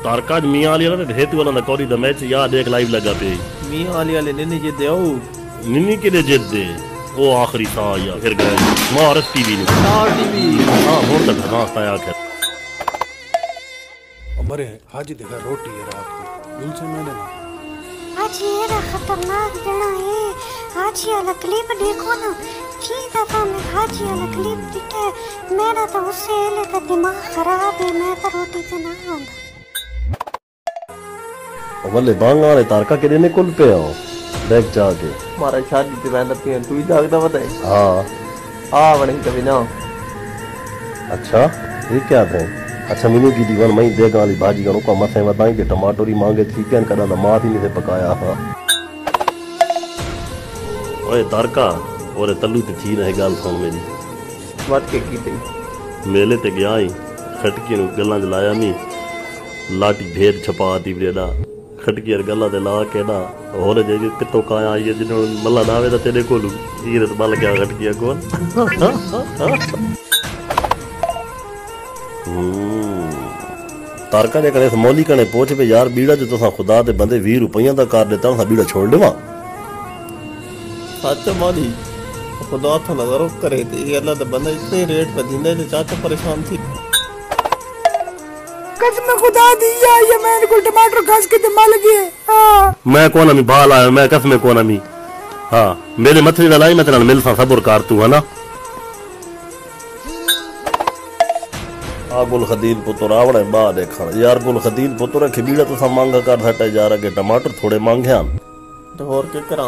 तारका मियां वाली वाला हेतु वाला कोरी द मैच याद एक लाइव लगा पे मियां वाले निन्नी जे देओ निन्नी के जिद दे वो आखिरी था या फिर गए मारस टीवी ने स्टार टीवी हां बहुत धमा पाया कर हमारे हाजी देखा रोटी है रात को दिल से मैंने ना आज ये खतरनाक जना है आज ये वाला क्लिप देखो ना की दफा में हाजी वाला क्लिप दिखे मेरा तो उससे ले का दिमाग खराब है मैं तो रोटी पे ना आऊंगा वल्ले बांगा वाले तारका के देने कुल पे आओ देख जाके मारा शादी ते वेंदा पे तू ही जागदा बताए हां आ वणे कभी ना अच्छा ये क्या थे अच्छा मीनू की दीवान मई देगा वाली भाजी का को मथे वताई के टमाटोरी मांगे थी कन कदा मां थी ने पकाया हां ओए तारका और तल्लू ते थी रहे गाल सुन मेरी बात के की थी मेले ते गया ही खटकी नु गल्ला जलाया मी लाटी ढेर छपा दी ब्रेडा खटकी गल्ला ते ला के ना और जे पितो काया ये जिन मल्ला दावे दा तेरे कोलू ईरत बल गया खटकी कोन तारका ने करे मौली कने पहुंच पे यार बीड़ा जो तसा खुदा दे बंदे 20 रुपया दा कर देता सा बीड़ा छोड़ देवा सच मौली खुदा तो नजर करे थे अल्लाह दा बंदा इतने रेट पे दिंदे ते चाचा परेशान थी कसम खुदा दी ये मैंने को टमाटर घास के ते मल गए हां मैं कौन अमी भाल आया मैं कसम कौन अमी हां मेरे मथे ललाई मैं तेरा मिल सा सब्र कर तू है ना गुल खदीन पुत्र आवड़े बा देखा यार गुल खदीन पुत्र के बीड़ा तो मांगा कर हटे जा रहा के टमाटर थोड़े मांगे हम तो और के करा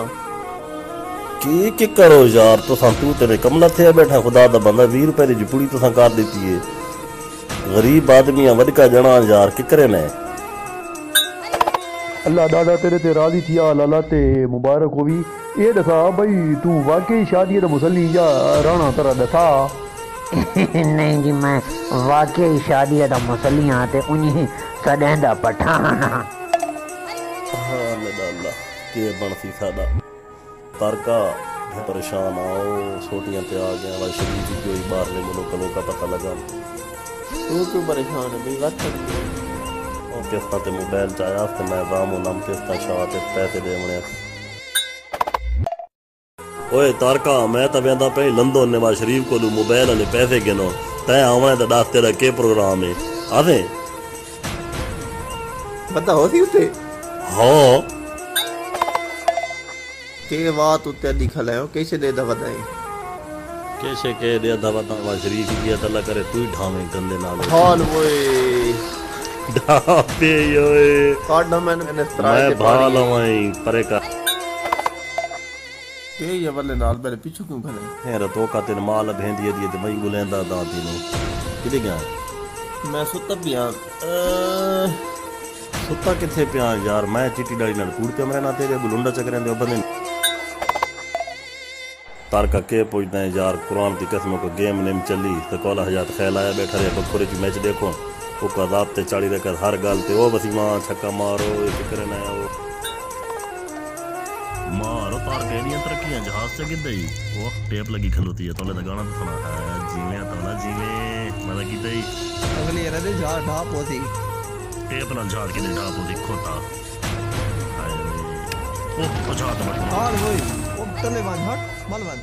की करो यार तो तू तेरे कमला थे बैठा खुदा दा बंदा 20 रुपए दी जुपड़ी तो कर देती है गरीब आदमी वडका जना यार कि करे ने अल्लाह दादा तेरे ते राजी थिया लाला ते मुबारक होवी ये दसा भाई तू वाकई शादी दा मुसल्ली या राणा तरह दसा नहीं जी मैं वाकई शादी दा मुसल्ली हां ते उन्हीं सदेंदा पठान हां अल्लाह के बनसी सादा तारका परेशान आओ छोटियां पे आ गया वाला शरीर की कोई बाहर ने मुल्कों का पता लगा तू क्यों परेशान है भाई बात कर और किस्ता ते मोबाइल चाया ते मैं राम नाम किस्ता शाह ते पैसे देवणे ओए तारका मैं तो वेंदा पे लंदन नवाज शरीफ को मोबाइल ने पैसे गिनो तै आवे तो दस तेरा के प्रोग्राम है आवे पता हो सी उसे हां के बात उते लिखल है कैसे दे दा बताई कैसे के दे दा नवाज शरीफ की अल्लाह करे तू ही ढावे गंदे नाल हाल ओए ढापे ओए काट मैंने मैं भाल हवाई परे का के ये वाले नाल मेरे पीछे क्यों खड़े यार तो का तेन माल भेंदी दी ते मई गुलेंदा दाती नो किदे गया मैं सुता पिया सुता किथे पिया यार मैं चिट्टी डाली नाल कूड़ पे मरे ना तेरे गुलुंडा चकरें दे बंदे तारका के पूछते हैं यार कुरान की कसम को गेम नेम चली तो कौला हजात ख्याल आया बैठा रहे बखोरे की मैच देखो वो कदाब ते चाड़ी देकर हर गाल ते ओ बसी मां छक्का मारो ये फिक्र ना वो मारो तार केड़ियां तरक्कियां जहाज से गिद्दे ही वो टेप लगी खलोती है तोले दा गाना तो सुना है जीवे तोला जीवे मतलब कीते ही अगली era दे झाड़ ढाप होती टेप नाल झाड़ के ढाप होती खोता हाय ओ झाड़ तो हाल वही ओ तले वन हट मल वन